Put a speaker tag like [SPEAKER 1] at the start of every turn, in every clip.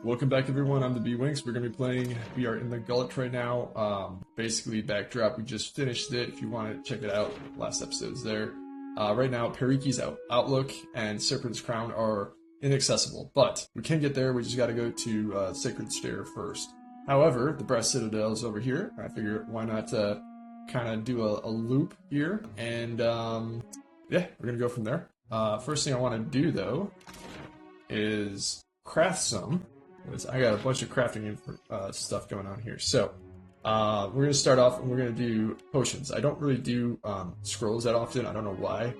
[SPEAKER 1] Welcome back, everyone. I'm the B-Winks. We're going to be playing. We are in the Gullet right now. Basically, backdrop. We just finished it. If you want to check it out, last episode's there. Right now, Periki's Outlook and Serpent's Crown are inaccessible, but we can get there. We just got to go to Sacred Stair first. However, the Brass Citadel is over here. I figured why not kind of do a loop here, and yeah, we're going to go from there. First thing I want to do, though, is craft some. I got a bunch of crafting stuff going on here. So, we're going to start off and we're going to do potions. I don't really do scrolls that often. I don't know why.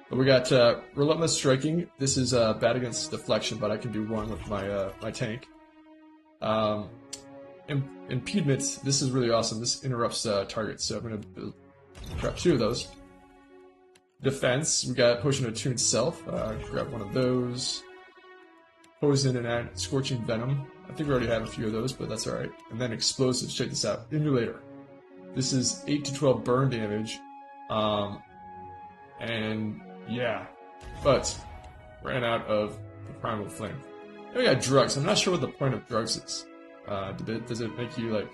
[SPEAKER 1] But we got Relentless Striking. This is bad against deflection, but I can do one with my my tank. Impediment. This is really awesome. This interrupts targets, so I'm going to grab 2 of those. Defense. We got Potion of Attuned Self. Grab one of those. Poison and Scorching Venom. I think we already have a few of those, but that's alright. And then Explosives. Check this out. Emulator. This is 8 to 12 burn damage. And yeah. But ran out of the Primal Flame. Then we got Drugs. I'm not sure what the point of drugs is. Does it make you, like,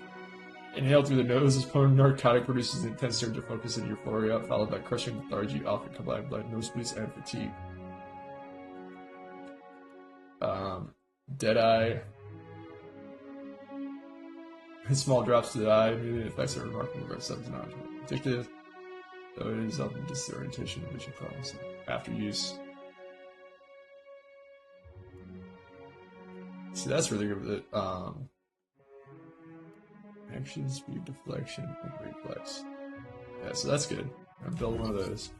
[SPEAKER 1] inhale through the nose? This potent narcotic produces an intense surge of focus and euphoria, followed by crushing lethargy, often combined with nosebleeds and fatigue. Deadeye. Small drops to the eye, immediate effects are remarkable for 7 hours. Addictive, though it is often disorientation and vision problems after use. See, that's really good with it. Action, speed, deflection, and reflex. Yeah, so that's good. I'm gonna build one of those.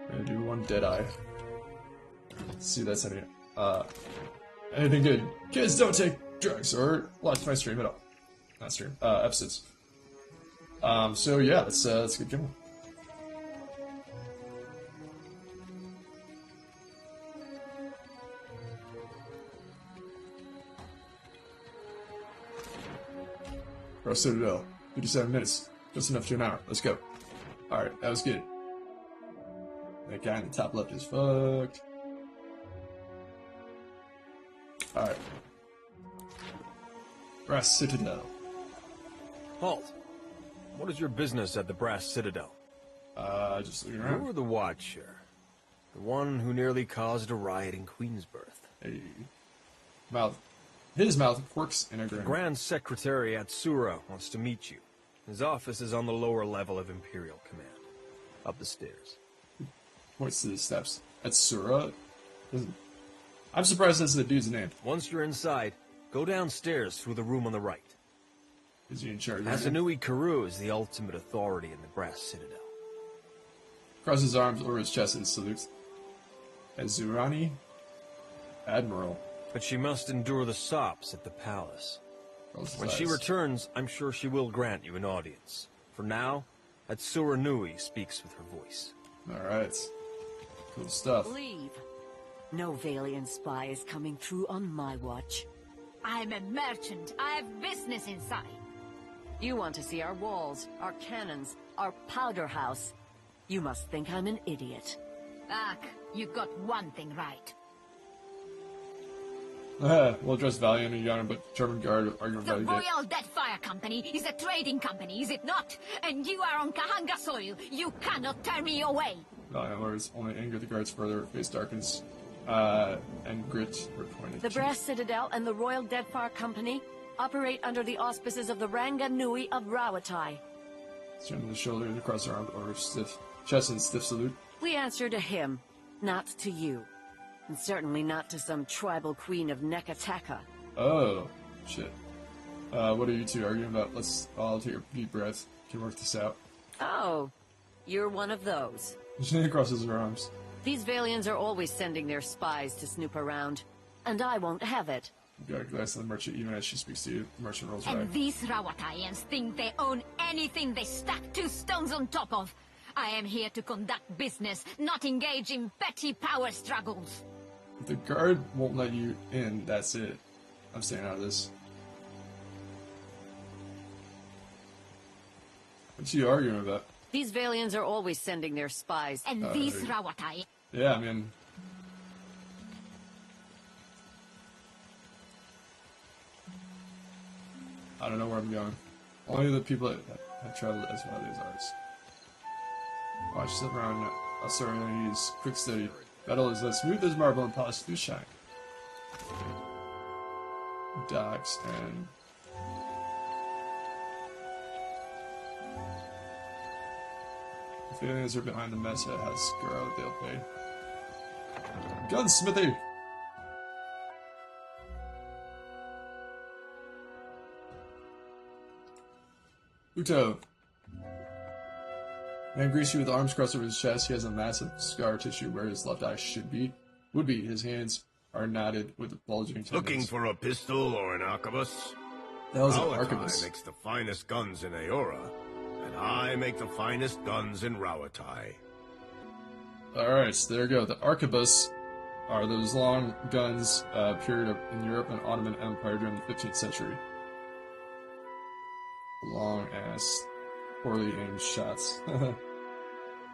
[SPEAKER 1] I'm gonna do one Deadeye. Let's see if that's anything good. Kids, don't take drugs or watch my stream at all. Not stream. Episodes. So yeah, let's get going. Pro Citadel. 57 minutes. Just enough to an hour. Let's go. Alright, that was good. That guy in the top left is fucked. Alright. Brass Citadel.
[SPEAKER 2] Halt. What is your business at the Brass Citadel?
[SPEAKER 1] Just looking around.
[SPEAKER 2] You were the Watcher. The one who nearly caused a riot in Queensbirth.
[SPEAKER 1] Hey. His mouth quirks in a grin.
[SPEAKER 2] The Grand Secretary at Sura wants to meet you. His office is on the lower level of Imperial Command. Up the stairs.
[SPEAKER 1] Points to the steps. That's Sura? I'm surprised that's the dude's name.
[SPEAKER 2] Once you're inside, go downstairs through the room on the right.
[SPEAKER 1] Is he in charge?
[SPEAKER 2] Asanui Karu is the ultimate authority in the Brass Citadel.
[SPEAKER 1] Crosses his arms over his chest and salutes. Azurani, Admiral.
[SPEAKER 2] But she must endure the sops at the palace. When she returns, I'm sure she will grant you an audience. For now, Atsura Nui speaks with her voice.
[SPEAKER 1] Alright. Cool stuff.
[SPEAKER 3] Leave. No Valiant spy is coming through on my watch.
[SPEAKER 4] I'm a merchant. I have business inside.
[SPEAKER 3] You want to see our walls, our cannons, our powder house. You must think I'm an idiot.
[SPEAKER 4] Ak, you got one thing right.
[SPEAKER 1] Well-dressed Valiant and young, but German guard arguing
[SPEAKER 4] The
[SPEAKER 1] about
[SPEAKER 4] Royal Deadfire Company is a trading company, is it not? And you are on Kahanga soil. You cannot turn me away.
[SPEAKER 1] Valiant lords only anger the guards further, face darkens, and grit repointed.
[SPEAKER 3] The Brass Citadel and the Royal Deadfire Company operate under the auspices of the Ranga Nui of Rawatai.
[SPEAKER 1] Straight on the shoulders, across the arms, over stiff chest and stiff salute.
[SPEAKER 3] We answer to him, not to you. And certainly not to some tribal queen of Nekataka.
[SPEAKER 1] Oh, shit. What are you two arguing about? Let's all take a deep breath. Can work this out.
[SPEAKER 3] Oh, you're one of those.
[SPEAKER 1] She crosses her arms.
[SPEAKER 3] These Valians are always sending their spies to snoop around, and I won't have it.
[SPEAKER 1] You got a glass of the merchant even as she speaks to you. The merchant rolls
[SPEAKER 4] And
[SPEAKER 1] right.
[SPEAKER 4] these Rawataians think they own anything they stack 2 stones on top of. I am here to conduct business, not engage in petty power struggles.
[SPEAKER 1] If the guard won't let you in, that's it. I'm staying out of this. What's he arguing about?
[SPEAKER 3] These Valians are always sending their spies.
[SPEAKER 4] And these Rawatai.
[SPEAKER 1] Yeah, I mean... I don't know where I'm going. Only the people that have traveled as widely as ours. Watch stuff around Australians. Quick study. Metal is as smooth as marble and polished through shine. Docks and... If aliens are behind the mess, it has Guro, they'll pay. Gunsmithy! Uto. Man greets you with arms crossed over his chest. He has a massive scar tissue where his left eye should be. Would be. His hands are knotted with bulging tendons.
[SPEAKER 5] Looking for a pistol or an arquebus?
[SPEAKER 1] That was an arquebus.
[SPEAKER 5] makes the finest guns in Aora, and I make the finest guns in Rawatai.
[SPEAKER 1] Alright, so there you go. The arquebus are those long guns appeared in Europe and Ottoman Empire during the 15th century. Long-ass, poorly aimed shots.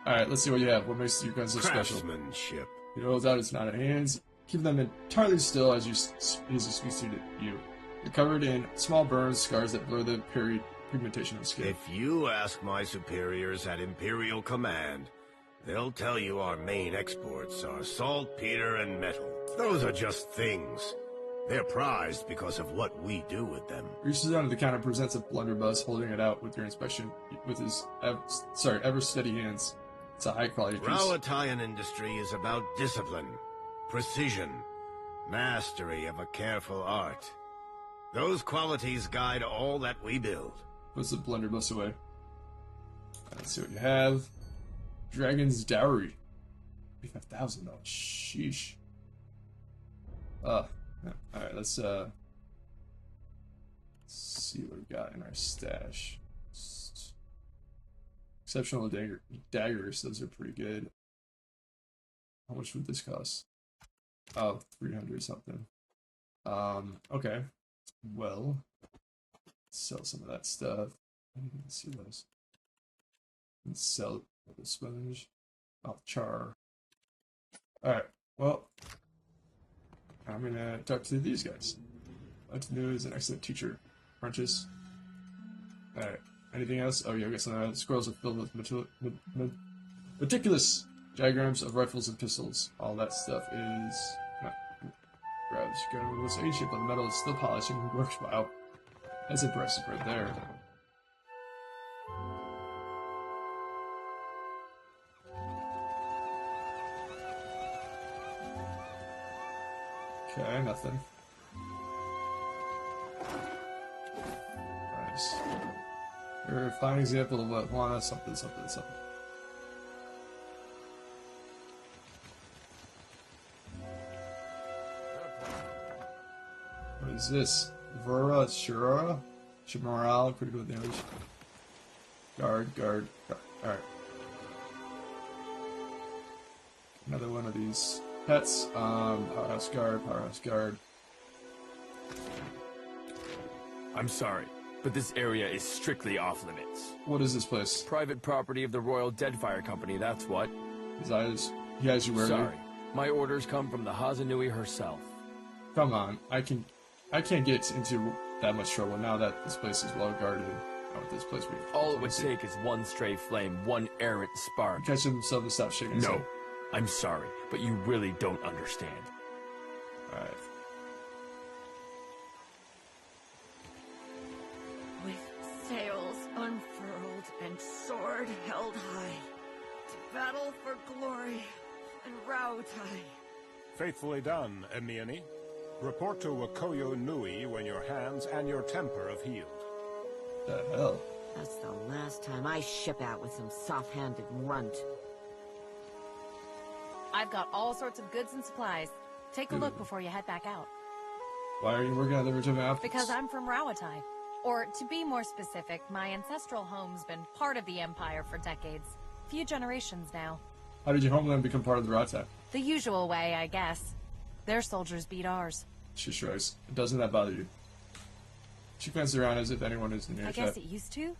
[SPEAKER 1] Alright, let's see what you have. What makes your guns so special?
[SPEAKER 5] Craftsmanship.
[SPEAKER 1] He rolls out his knotted hands. Keep them entirely still as he speaks to you. You're covered in small burns, scars that blur the pigmentation of the skin.
[SPEAKER 5] If you ask my superiors at Imperial Command, they'll tell you our main exports are saltpeter and metal. Those are just things. They're prized because of what we do with them.
[SPEAKER 1] Reaches under the counter, presents a blunderbuss, holding it out with your inspection with his ever steady hands. It's a high quality piece.
[SPEAKER 5] Rawataian industry is about discipline, precision, mastery of a careful art. Those qualities guide all that we build.
[SPEAKER 1] Puts the blunderbuss away. Let's see what you have. Dragon's Dowry. 35,000 though. Sheesh. Alright, let's see what we got in our stash. Exceptional daggers, those are pretty good. How much would this cost? Oh, 300 something. Okay. Well, sell some of that stuff. Let's see those. Let's sell the sponge. Oh, char. Alright, well, I'm gonna talk to these guys. Antonu is an excellent teacher. Crunches. Alright, anything else? Oh yeah, I guess scrolls are filled with meticulous diagrams of rifles and pistols. All that stuff is not grabs. Gun was ancient, but the metal is still polished and works well. That's impressive right there. Okay, nothing. Nice. You're a fine example of what Lana something. What is this? Vera Shura? Shimaral, critical damage. Guard. Alright. Another one of these pets. Powerhouse guard.
[SPEAKER 6] I'm sorry, but this area is strictly off limits.
[SPEAKER 1] What is this place?
[SPEAKER 6] Private property of the Royal Deadfire Company, that's what.
[SPEAKER 1] He has you where?
[SPEAKER 6] Sorry, my orders come from the Hazanui herself.
[SPEAKER 1] Come on, I can't get into that much trouble now that this place is well guarded. This place
[SPEAKER 6] all it would take is one stray flame, one errant spark.
[SPEAKER 1] Catch himself and stop shaking.
[SPEAKER 6] No, I'm sorry, but you really don't understand.
[SPEAKER 1] Alright.
[SPEAKER 7] With sails unfurled and sword held high, to battle for glory and Rautai.
[SPEAKER 8] Faithfully done, Emiani. Report to Wakoyo Nui when your hands and your temper have healed.
[SPEAKER 1] The hell?
[SPEAKER 7] That's the last time I ship out with some soft-handed runt.
[SPEAKER 9] I've got all sorts of goods and supplies. Take a look before you head back out.
[SPEAKER 1] Why are you working at the Richmond Outfits?
[SPEAKER 9] Because I'm from Rawatai. Or, to be more specific, my ancestral home's been part of the Empire for decades. Few generations now.
[SPEAKER 1] How did your homeland become part of the Rawatai?
[SPEAKER 9] The usual way, I guess. Their soldiers beat ours.
[SPEAKER 1] She shrugs. Doesn't that bother you? She glances around as if anyone is near.
[SPEAKER 9] I guess it used to.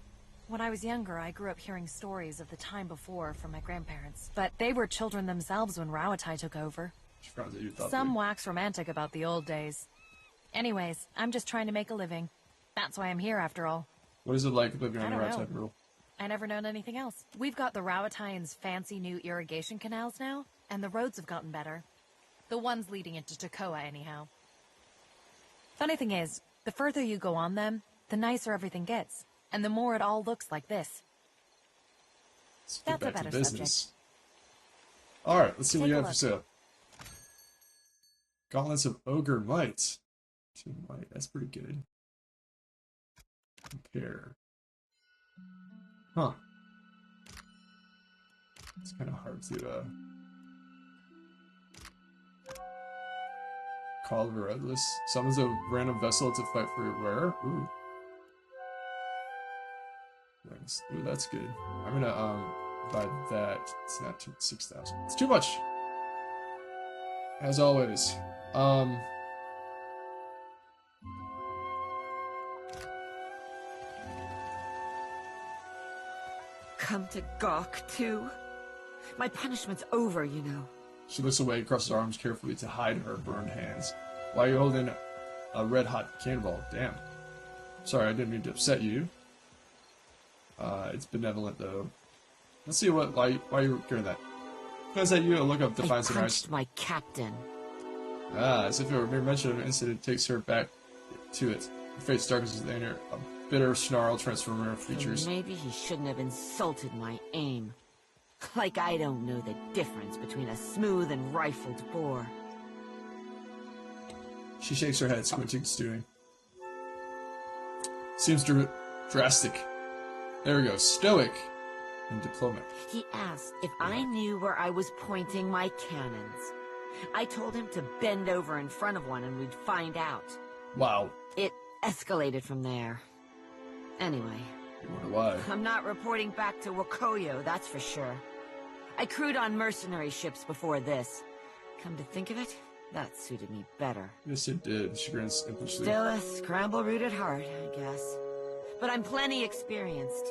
[SPEAKER 9] When I was younger, I grew up hearing stories of the time before from my grandparents. But they were children themselves when Rawatai took over.
[SPEAKER 1] She frowns at you thoughtfully.
[SPEAKER 9] Some wax romantic about the old days. Anyways, I'm just trying to make a living. That's why I'm here, after all.
[SPEAKER 1] What is it like living on the
[SPEAKER 9] I don't
[SPEAKER 1] Rowatide rule?
[SPEAKER 9] I never known anything else. We've got the Rowatine's fancy new irrigation canals now, and the roads have gotten better. The ones leading into Takoa, anyhow. Funny thing is, the further you go on them, the nicer everything gets, and the more it all looks like this.
[SPEAKER 1] Let's get
[SPEAKER 9] That's a
[SPEAKER 1] back to
[SPEAKER 9] better
[SPEAKER 1] business.
[SPEAKER 9] subject.
[SPEAKER 1] Alright, let's see what
[SPEAKER 9] Take
[SPEAKER 1] you
[SPEAKER 9] a
[SPEAKER 1] have for
[SPEAKER 9] look.
[SPEAKER 1] sale. Gauntlets of Ogre Might. 2 might, that's pretty good. Compare. Huh. It's kind of hard to, Call of a Redless. Summons a random vessel to fight for your wearer. Ooh. Nice. Ooh, that's good. I'm gonna, buy that. It's not 6,000. It's too much! As always.
[SPEAKER 7] Come to gawk, too? My punishment's over, you know.
[SPEAKER 1] She looks away and crosses her arms carefully to hide her burned hands. Why are you holding a red-hot cannonball? Damn. Sorry, I didn't mean to upset you. It's benevolent, though. Let's see why you're doing that. Because that you look up Defiance
[SPEAKER 7] I
[SPEAKER 1] and
[SPEAKER 7] punched my captain.
[SPEAKER 1] Ah, as if it were mere mention of an incident takes her back to it. Her face darkens as they enter a bitter snarl transforming her features.
[SPEAKER 7] So maybe he shouldn't have insulted my aim. Like I don't know the difference between a smooth and rifled bore.
[SPEAKER 1] She shakes her head, squinting, stewing. Seems drastic. There we go. Stoic and diplomatic.
[SPEAKER 7] He asked if I knew where I was pointing my cannons. I told him to bend over in front of one and we'd find out.
[SPEAKER 1] Wow.
[SPEAKER 7] It escalated from there. Anyway.
[SPEAKER 1] I wonder why.
[SPEAKER 7] I'm not reporting back to Wakoyo, that's for sure. I crewed on mercenary ships before this. Come to think of it, that suited me better.
[SPEAKER 1] Yes, it did. She grins impishly.
[SPEAKER 7] Still a scramble root at heart, I guess. But I'm plenty experienced.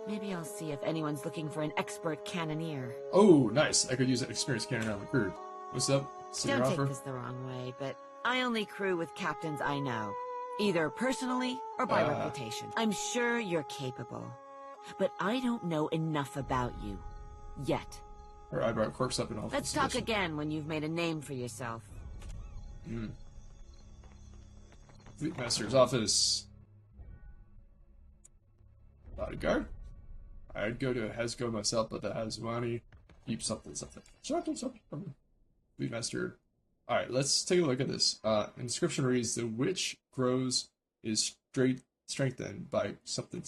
[SPEAKER 7] Maybe I'll see if anyone's looking for an expert cannoneer.
[SPEAKER 1] Oh, nice. I could use an experienced cannon on the crew. What's up?
[SPEAKER 7] Don't take this the wrong way, but I only crew with captains I know. Either personally or by reputation. I'm sure you're capable. But I don't know enough about you. Yet.
[SPEAKER 1] Her eyebrow quirks up in all.
[SPEAKER 7] Let's talk again when you've made a name for yourself.
[SPEAKER 1] Fleetmaster's office. Bodyguard? I'd go to Hasgo myself, but the Haswani keep something. Fleetmaster. Alright, let's take a look at this. Inscription reads, the witch grows is strengthened by something.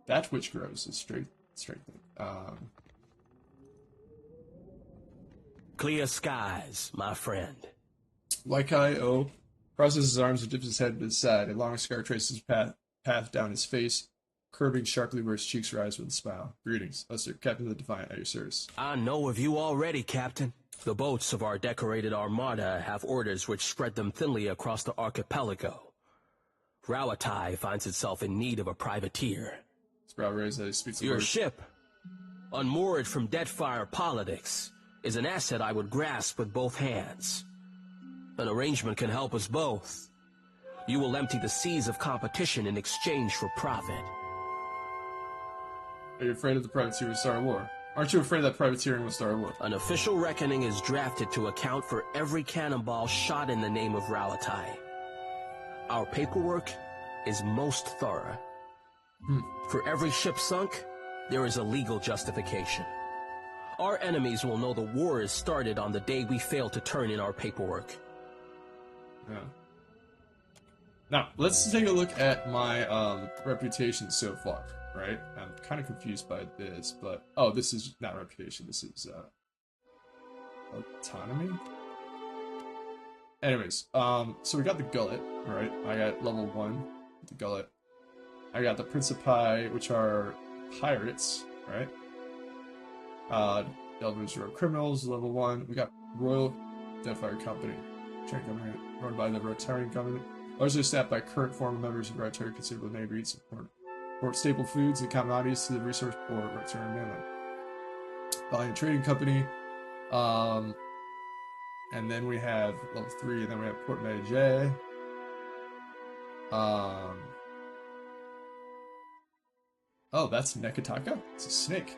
[SPEAKER 1] That which grows is strengthened.
[SPEAKER 10] Clear skies, my friend.
[SPEAKER 1] Laikai crosses his arms and dips his head to the side. A long scar traces his path down his face, curving sharply where his cheeks rise with a smile. Greetings, Lester, Captain of the Defiant, at your service.
[SPEAKER 10] I know of you already, Captain. The boats of our decorated armada have orders which spread them thinly across the archipelago. Rawatai finds itself in need of a privateer.
[SPEAKER 1] His brow raised as he speaks.
[SPEAKER 10] Your ship, unmoored from Deadfire politics, is an asset I would grasp with both hands. An arrangement can help us both. You will empty the seas of competition in exchange for profit.
[SPEAKER 1] Are you afraid of the privateer will start a war? Aren't you afraid that privateering will start a war?
[SPEAKER 10] An official reckoning is drafted to account for every cannonball shot in the name of Rawatai. Our paperwork is most thorough. For every ship sunk, there is a legal justification. Our enemies will know the war is started on the day we fail to turn in our paperwork.
[SPEAKER 1] Yeah. Now, let's take a look at my reputation so far, right? I'm kind of confused by this, but... Oh, this is not reputation, this is autonomy? Anyways, so we got the gullet, right? I got level 1, the gullet. I got the Principi, which are pirates, right? Delvers Road Criminals, level 1. We got Royal Deadfire Company, train company run by the Rotarian Government. Largely staffed by current former members of Rotary, considerable neighborhood support staple foods and commodities to the resource poor Rotarian mainland. Valiant Trading Company. And then we have level 3, and then we have Port Medjay. Oh, that's Nekataka? It's a snake.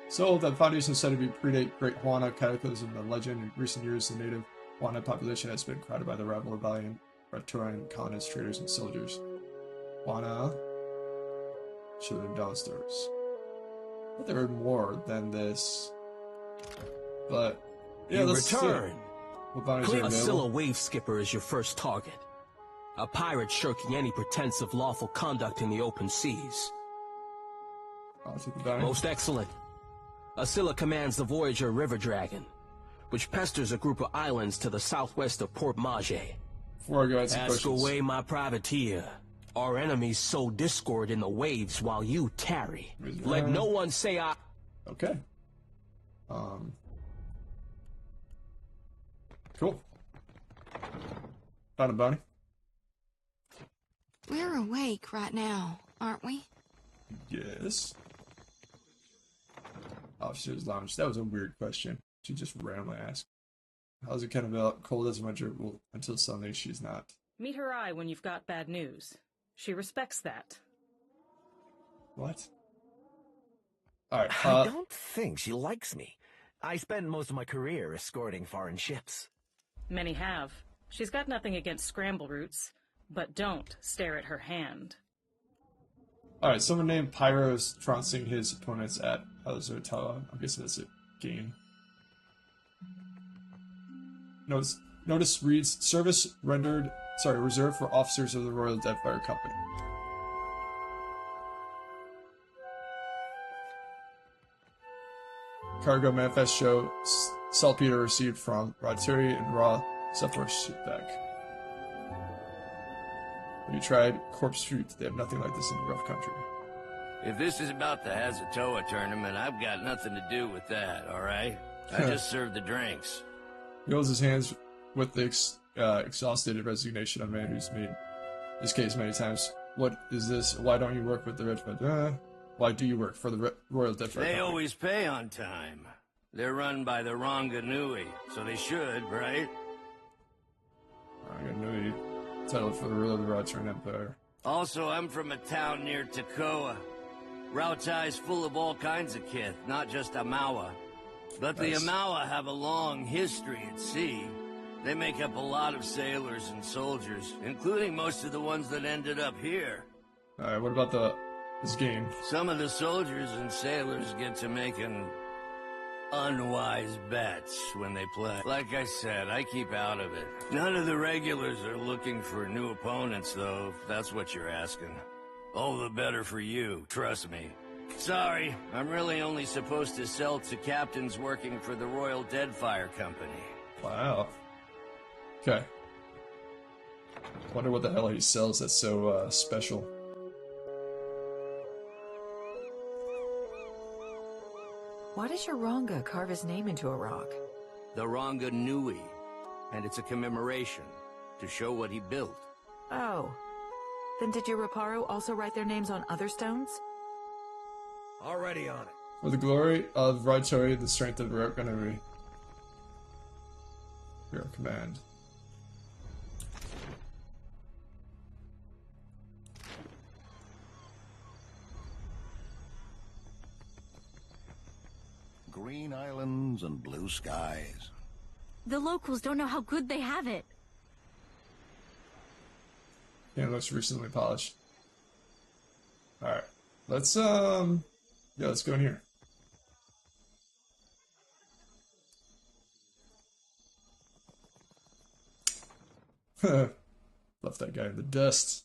[SPEAKER 1] So that foundation is said to be predate Great Juana cataclysm and legend. In recent years, the native Juana population has been crowded by the rival rebellion, Raptorian colonists, traders, and soldiers. Juana should have been downstairs. But there were more than this. But yeah, let's
[SPEAKER 10] return.
[SPEAKER 1] Claim
[SPEAKER 10] a Scylla wave skipper is your first target. A pirate shirking any pretense of lawful conduct in the open seas. Most excellent. Scylla commands the Voyager River Dragon, which pesters a group of islands to the southwest of Port Mage. Ask away, my privateer. Our enemies sow discord in the waves while you tarry. Let no one say I...
[SPEAKER 1] Okay. Cool. Found a bounty.
[SPEAKER 11] We're awake right now, aren't we?
[SPEAKER 1] Yes. Officer's Lounge. That was a weird question. She just randomly asked. How's it kind of cold as a winter? Well, until Sunday, she's not.
[SPEAKER 12] Meet her eye when you've got bad news. She respects that.
[SPEAKER 1] What? Alright,
[SPEAKER 13] I don't think she likes me. I spent most of my career escorting foreign ships.
[SPEAKER 12] Many have. She's got nothing against scramble routes, but don't stare at her hand.
[SPEAKER 1] Alright, someone named Pyro is trouncing his opponents at Azurtala. I'm guessing that's a game. Notice reads, service rendered, reserved for officers of the Royal Deadfire Company. Cargo manifest show saltpeter received from Ratturi and raw Sephiroth shipback. Have you tried corpse fruit? They have nothing like this in the rough country.
[SPEAKER 14] If this is about the Hazatoa tournament, I've got nothing to do with that, alright? I just serve the drinks.
[SPEAKER 1] He holds his hands with the exhausted resignation of a man who's made his case many times. What is this? Why don't you work with the Red Flag? Why do you work for the Royal Deadfire Company?
[SPEAKER 14] They always pay on time. They're run by the Ranganui, so they should, right?
[SPEAKER 1] Ranganui, titled for the ruler of the Ratturian Empire.
[SPEAKER 14] Also, I'm from a town near Takoa. Rautai's full of all kinds of kith, not just Amawa. But the Amawa have a long history at sea. They make up a lot of sailors and soldiers, including most of the ones that ended up here.
[SPEAKER 1] Alright, what about this game?
[SPEAKER 14] Some of the soldiers and sailors get to making unwise bets when they play. Like I said, I keep out of it. None of the regulars are looking for new opponents, though, if that's what you're asking. All the better for you, trust me. Sorry, I'm really only supposed to sell to captains working for the Royal Deadfire Company.
[SPEAKER 1] Wow. Okay. Wonder what the hell he sells that's so special.
[SPEAKER 15] Why does your Ranga carve his name into a rock?
[SPEAKER 14] The Ranganui, and it's a commemoration to show what he built.
[SPEAKER 15] Oh. Then did your Raparu also write their names on other stones?
[SPEAKER 13] Already on it.
[SPEAKER 1] For the glory of Ratturi, the strength of Ranganui. Your command.
[SPEAKER 16] Green islands and blue skies.
[SPEAKER 4] The locals don't know how good they have it.
[SPEAKER 1] Yeah, it looks recently polished. Alright. Let's let's go in here. Left that guy in the dust.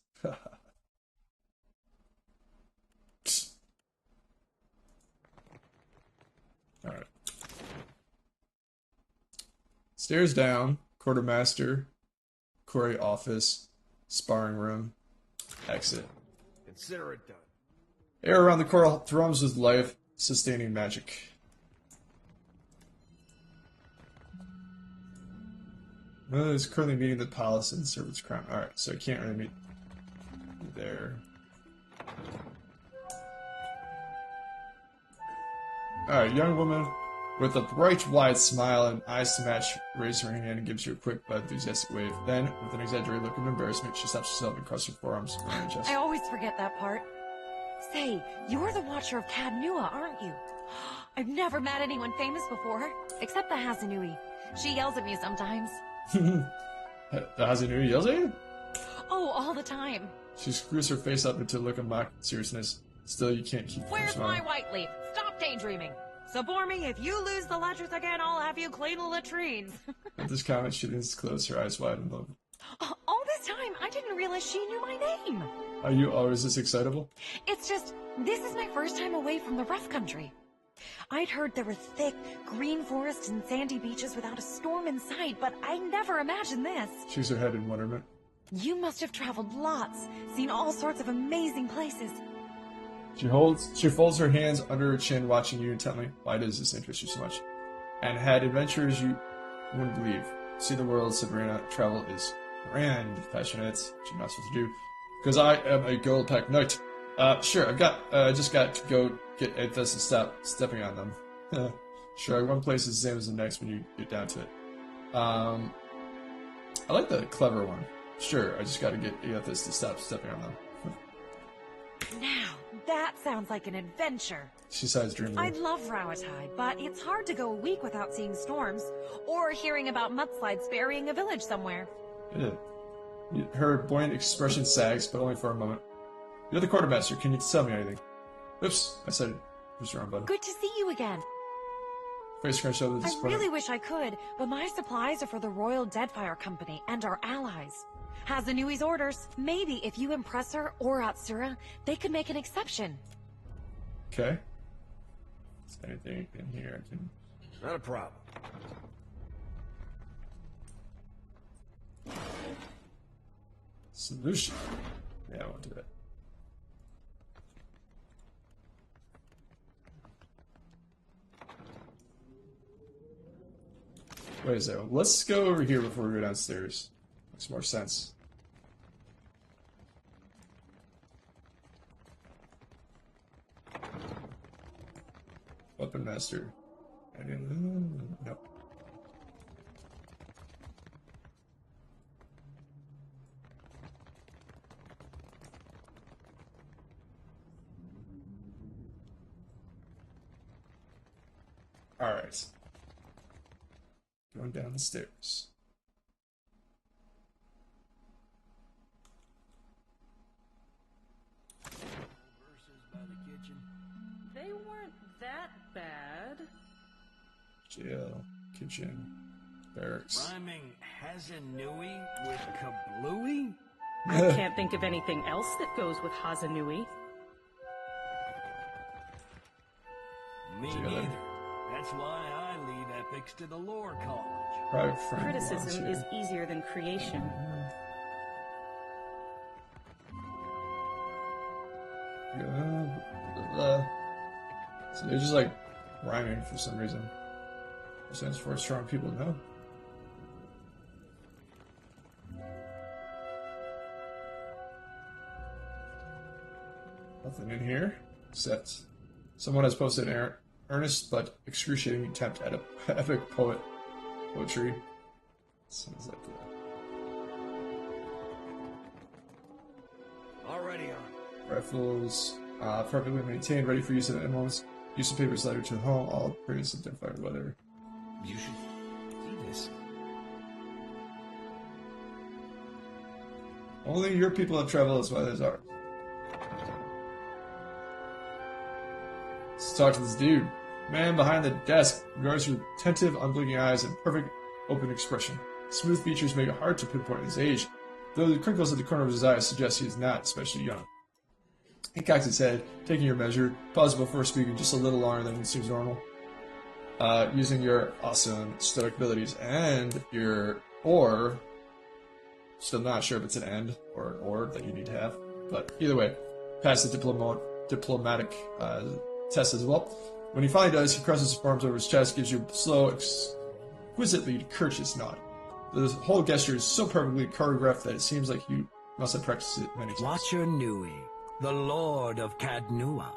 [SPEAKER 1] Alright. Stairs down, quartermaster, quarry office, sparring room, exit.
[SPEAKER 13] Consider it done.
[SPEAKER 1] Air around the coral thrums with life-sustaining magic. Well, is currently meeting the palace and servant's crown. Alright, so I can't really meet there. Alright, young woman With a bright, wide smile and eyes to match, raises her hand and gives you a quick but enthusiastic wave. Then, with an exaggerated look of embarrassment, she stops herself and crosses her forearms around her chest.
[SPEAKER 9] I always forget that part. Say, you're the Watcher of Cadnua, aren't you? I've never met anyone famous before, except the Hazanui. She yells at me sometimes.
[SPEAKER 1] The Hazanui yells at you?
[SPEAKER 9] Oh, all the time.
[SPEAKER 1] She screws her face up into a look of mock seriousness. Still, you can't keep from
[SPEAKER 9] Where's
[SPEAKER 1] smiling.
[SPEAKER 9] my white leaf? Stop daydreaming. Support me. If you lose the ledgers again, I'll have you clean the latrines.
[SPEAKER 1] At this comment, she didn't close her eyes wide in love.
[SPEAKER 9] All this time, I didn't realize she knew my name.
[SPEAKER 1] Are you always this excitable?
[SPEAKER 9] It's just, this is my first time away from the rough country. I'd heard there were thick, green forests and sandy beaches without a storm in sight, but I never imagined this.
[SPEAKER 1] Shakes her head in wonderment.
[SPEAKER 9] You must have traveled lots, seen all sorts of amazing places.
[SPEAKER 1] She folds her hands under her chin, watching you intently. Why does this interest you so much? And had adventures you wouldn't believe. See the world, said Reyna. Travel is grand, passionate. She's not supposed to do. Because I am a gold pack knight. Sure, I just got to go get Aethys and stop stepping on them. Sure, one place is the same as the next when you get down to it. I like the clever one. Sure, I just got to get Aethys to stop stepping on them.
[SPEAKER 9] Now, that sounds like an adventure.
[SPEAKER 1] She sighs dreamily.
[SPEAKER 9] I love Rawatai, but it's hard to go a week without seeing storms, or hearing about mudslides burying a village somewhere.
[SPEAKER 1] Yeah. Her buoyant expression sags, but only for a moment. You're the quartermaster. Can you tell me anything? Oops, I said it. Push the wrong button.
[SPEAKER 9] Good to see you again.
[SPEAKER 1] Face scrunch over the
[SPEAKER 9] I
[SPEAKER 1] disappointment.
[SPEAKER 9] really wish I could, but my supplies are for the Royal Deadfire Company and our allies. Hazanui's orders. Maybe if you impress her or Atsura, they could make an exception.
[SPEAKER 1] Okay. Is there anything in here I can...
[SPEAKER 2] Not a problem.
[SPEAKER 1] Solution. Yeah, I won't do that. Wait a second. Let's go over here before we go downstairs. Makes more sense. Weapon master. No. Alright. Going down the stairs.
[SPEAKER 12] They weren't that bad.
[SPEAKER 1] Jail, kitchen, barracks.
[SPEAKER 13] Rhyming Hazanui with Kablooey?
[SPEAKER 12] I can't think of anything else that goes with Hazanui.
[SPEAKER 13] Me neither. That's why I leave epics to the lore college.
[SPEAKER 1] Private friend
[SPEAKER 12] Criticism is easier than creation.
[SPEAKER 1] So they're just like rhyming for some reason. It stands for strong people, no? Nothing in here. Except someone has posted an earnest but excruciating attempt at epic poetry. Sounds like that.
[SPEAKER 13] Already on.
[SPEAKER 1] Rifles, perfectly maintained, ready for use at any moment. Use of paper slider to home, all previous identified weather.
[SPEAKER 13] You should see this.
[SPEAKER 1] Only your people have traveled as wide as ours. Let's talk to this dude. Man behind the desk regards you with attentive, unblinking eyes and perfect, open expression. Smooth features make it hard to pinpoint his age, though the crinkles at the corner of his eyes suggest he is not especially young. He cocks his head, taking your measure, pauses before speaking just a little longer than seems normal. Using your awesome stoic abilities and your or, still not sure if it's an and or an or that you need to have, but either way, pass the diplomatic test as well. When he finally does, he crosses his arms over his chest, gives you a slow, exquisitely courteous nod. The whole gesture is so perfectly choreographed that it seems like you must have practiced it many times.
[SPEAKER 13] Watcher Nui, the Lord of Cadnua.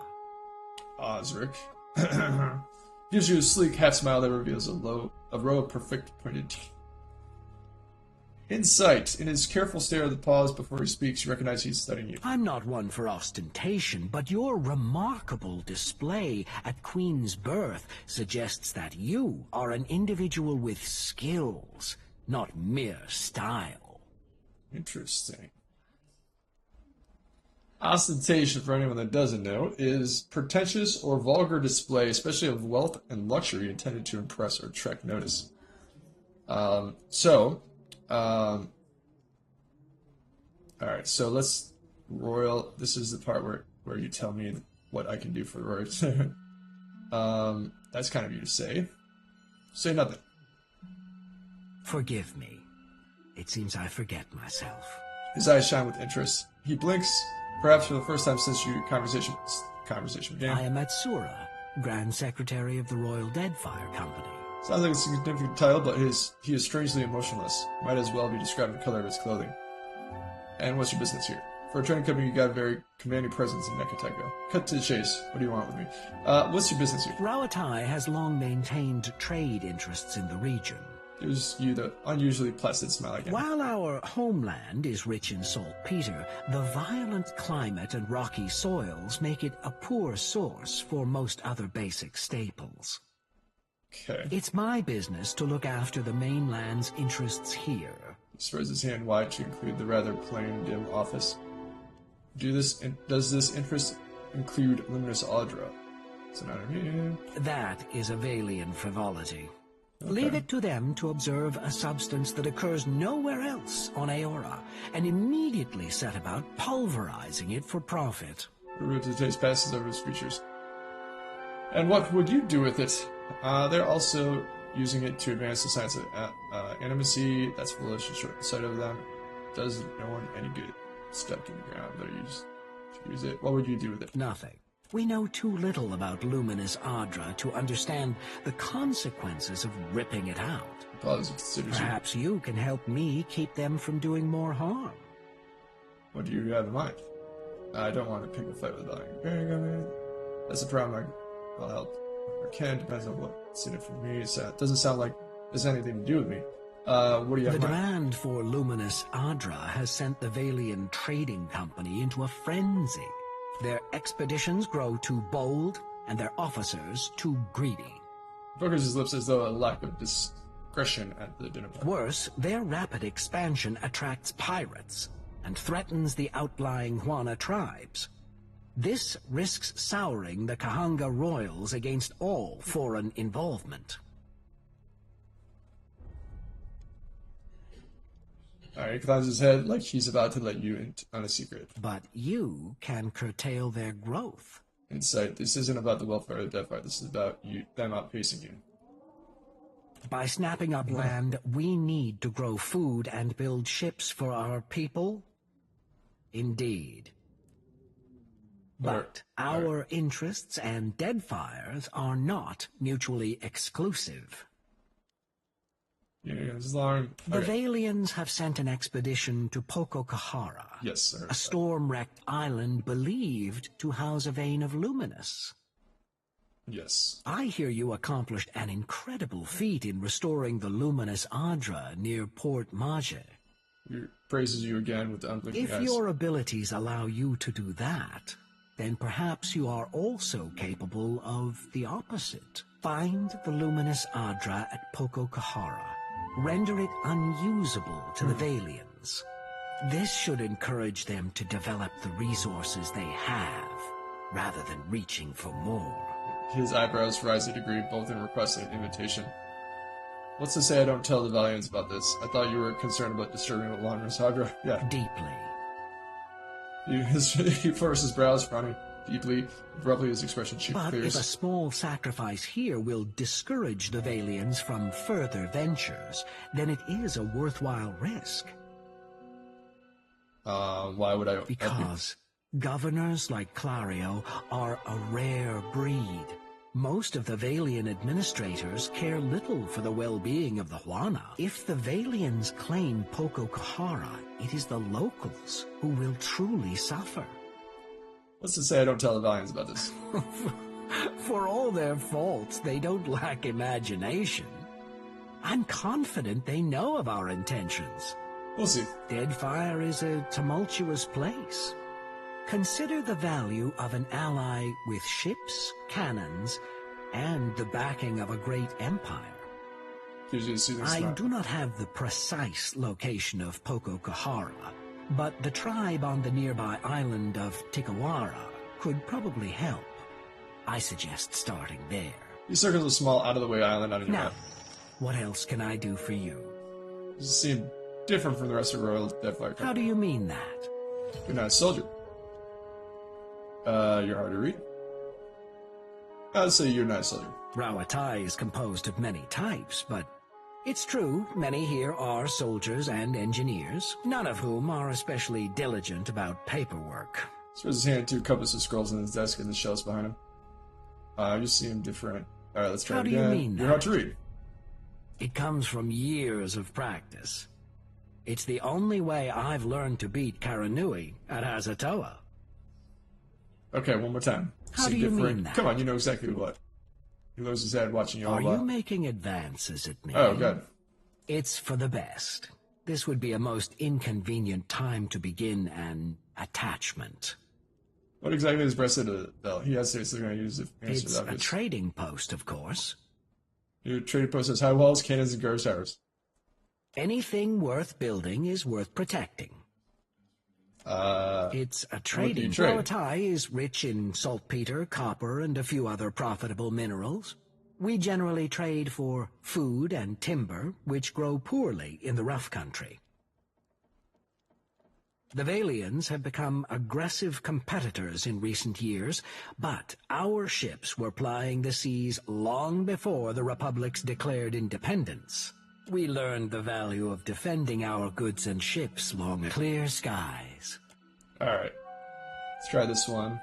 [SPEAKER 1] Osric. Gives you a sleek half smile that reveals a row of perfect pointed teeth. Insight. In his careful stare of the pause before he speaks, you recognize he's studying you.
[SPEAKER 17] I'm not one for ostentation, but your remarkable display at Queen's birth suggests that you are an individual with skills, not mere style.
[SPEAKER 1] Interesting. Ostentation, for anyone that doesn't know, is pretentious or vulgar display, especially of wealth and luxury, intended to impress or attract notice. Alright, so let's royal. This is the part where you tell me what I can do for the royal. That's kind of you to say. Say nothing.
[SPEAKER 17] Forgive me. It seems I forget myself.
[SPEAKER 1] His eyes shine with interest. He blinks, perhaps for the first time since your conversation began.
[SPEAKER 17] I am Atsura, Grand Secretary of the Royal Deadfire Company.
[SPEAKER 1] Sounds like a significant title, but he is strangely emotionless. Might as well be described the color of his clothing. And what's your business here? For a trading company, you got a very commanding presence in Nekateka. Cut to the chase. What do you want with me? What's your business here?
[SPEAKER 17] Rawatai has long maintained trade interests in the region.
[SPEAKER 1] Gives you the unusually placid smile again.
[SPEAKER 17] While our homeland is rich in saltpeter, the violent climate and rocky soils make it a poor source for most other basic staples.
[SPEAKER 1] Okay.
[SPEAKER 17] It's my business to look after the mainland's interests here.
[SPEAKER 1] He spreads his hand wide to include the rather plain, dim office. Does this interest include Luminous Audra?
[SPEAKER 17] That is a Valian frivolity.
[SPEAKER 1] Okay.
[SPEAKER 17] Leave it to them to observe a substance that occurs nowhere else on Aora, and immediately set about pulverizing it for profit.
[SPEAKER 1] Root to the taste passes over his features. And what would you do with it? They're also using it to advance the science of animacy. That's foolish and short sight of them. Does no one any good. Stuck in the ground. Better use it. What would you do with it?
[SPEAKER 17] Nothing. We know too little about Luminous Audra to understand the consequences of ripping it out. Perhaps you can help me keep them from doing more harm.
[SPEAKER 1] What do you have in mind? I don't want to pick a fight with Valkyrie. That's the problem. I'll help. Or can, depends on what's in it for me. It doesn't sound like there's anything to do with me. What do you have in mind?
[SPEAKER 17] The demand for Luminous Audra has sent the Valian Trading Company into a frenzy. Their expeditions grow too bold, and their officers too greedy.
[SPEAKER 1] Focus his lips as though a lack of discretion at the dinner party.
[SPEAKER 17] Worse, their rapid expansion attracts pirates, and threatens the outlying Juana tribes. This risks souring the Kahanga royals against all foreign involvement.
[SPEAKER 1] Alright, he claps his head like he's about to let you in on a secret.
[SPEAKER 17] But you can curtail their growth.
[SPEAKER 1] Insight. This isn't about the welfare of the Deadfire. This is about them outpacing you.
[SPEAKER 17] By snapping up land, we need to grow food and build ships for our people? Indeed. But our interests and Deadfire's are not mutually exclusive.
[SPEAKER 1] Yeah, as long...
[SPEAKER 17] The Valians have sent an expedition to Pokokahara.
[SPEAKER 1] Yes, sir.
[SPEAKER 17] A storm-wrecked island believed to house a vein of Luminous.
[SPEAKER 1] Yes.
[SPEAKER 17] I hear you accomplished an incredible feat in restoring the Luminous Audra near Port Mage.
[SPEAKER 1] He praises you again with the unblinking eyes.
[SPEAKER 17] If your abilities allow you to do that, then perhaps you are also capable of the opposite. Find the Luminous Audra at Pokokahara. Render it unusable to the Valians. This should encourage them to develop the resources they have, rather than reaching for more.
[SPEAKER 1] His eyebrows rise a degree, both in request and invitation. What's to say I don't tell the Valians about this? I thought you were concerned about disturbing the Luminous Audra. Yeah.
[SPEAKER 17] Deeply.
[SPEAKER 1] He furrows his brows, frowning deeply. Abruptly, his expression
[SPEAKER 17] But
[SPEAKER 1] clears.
[SPEAKER 17] if a small sacrifice here will discourage the Valians from further ventures, then it is a worthwhile risk.
[SPEAKER 1] Why would I?
[SPEAKER 17] Because governors like Clario are a rare breed. Most of the Valian administrators care little for the well-being of the Juana. If the Valians claim Pokokahara, it is the locals who will truly suffer.
[SPEAKER 1] What's to say I don't tell the Valians about this?
[SPEAKER 17] For all their faults, they don't lack imagination. I'm confident they know of our intentions.
[SPEAKER 1] We'll see.
[SPEAKER 17] Deadfire is a tumultuous place. Consider the value of an ally with ships, cannons, and the backing of a great empire. I do not have the precise location of Pococahara, but the tribe on the nearby island of Tikawara could probably help. I suggest starting there.
[SPEAKER 1] He circles a small, out-of-the-way island on your map.
[SPEAKER 17] What else can I do for you?
[SPEAKER 1] Does it seem different from the rest of Royal Deadfire?
[SPEAKER 17] How do you mean that?
[SPEAKER 1] You're not a soldier. You're hard to read. I'd say you're not a soldier.
[SPEAKER 17] Rawatai is composed of many types, but it's true, many here are soldiers and engineers, none of whom are especially diligent about paperwork.
[SPEAKER 1] Throws his hand to a compass of scrolls on his desk and the shelves behind him. You seem different. Alright, let's try it again.
[SPEAKER 17] How do you mean that?
[SPEAKER 1] You're hard to read.
[SPEAKER 17] It comes from years of practice. It's the only way I've learned to beat Karanui at Hazatoa.
[SPEAKER 1] Okay, one more time.
[SPEAKER 17] How do you mean that?
[SPEAKER 1] Come on, you know exactly what. He loses his head watching you all.
[SPEAKER 17] Are you making advances at me?
[SPEAKER 1] Oh, good.
[SPEAKER 17] It's for the best. This would be a most inconvenient time to begin an attachment.
[SPEAKER 1] What exactly is Bressa, though? He has to say going to use it.
[SPEAKER 17] It's a trading post, of course.
[SPEAKER 1] Your trading post has high walls, cannons, and guard towers.
[SPEAKER 17] Anything worth building is worth protecting. It's a trading. Rawatai is rich in saltpeter, copper, and a few other profitable minerals. We generally trade for food and timber, which grow poorly in the rough country. The Valians have become aggressive competitors in recent years, but our ships were plying the seas long before the Republic's declared independence. We learned the value of defending our goods and ships long ago. Clear skies.
[SPEAKER 1] Alright. Let's try this one.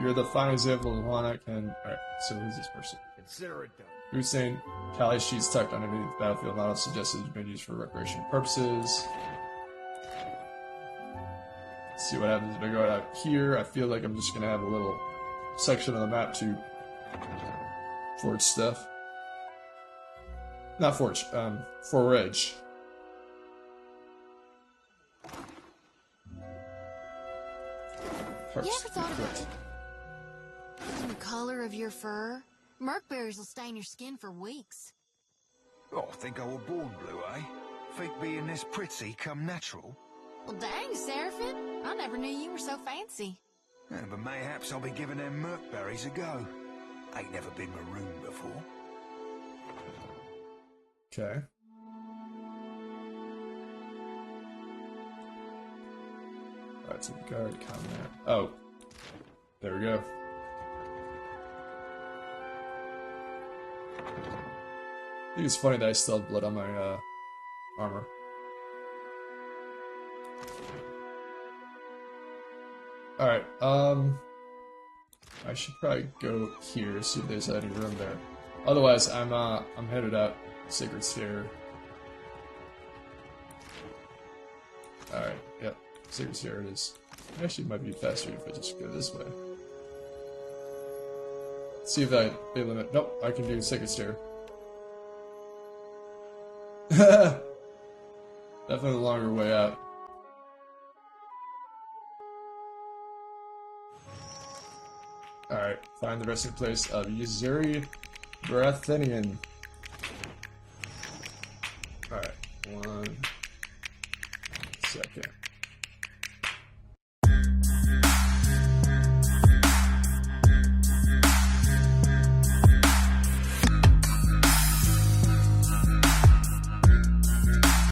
[SPEAKER 1] You're the fine example of one I can... Alright, so who's this person?
[SPEAKER 13] Consider it done.
[SPEAKER 1] Hussein, Kali sheets tucked underneath the battlefield model suggested it's been used for recreation purposes. Let's see what happens if I go out here. I feel like I'm just going to have a little section of the map to forge stuff. Not forge, forage.
[SPEAKER 11] You ever thought about the color of your fur? Merkberries will stain your skin for weeks.
[SPEAKER 18] Oh, I think I was born blue, eh? Think being this pretty come natural?
[SPEAKER 11] Well, dang, Seraphim. I never knew you were so fancy.
[SPEAKER 18] Yeah, but mayhaps I'll be giving them Merkberries a go. Ain't never been maroon before.
[SPEAKER 1] Okay. Alright, so the guard come there. Oh. There we go. I think it's funny that I still have blood on my armor. Alright, I should probably go here, see if there's any room there. Otherwise, I'm headed out. Sacred Stair. Alright, yep. Sacred Stair it is. Actually, it might be faster if I just go this way. Let's see if they limit. Nope, I can do Sacred Stair. Definitely the longer way out. Alright, find the resting place of Yuzuri Barathenian. Alright, 1 second.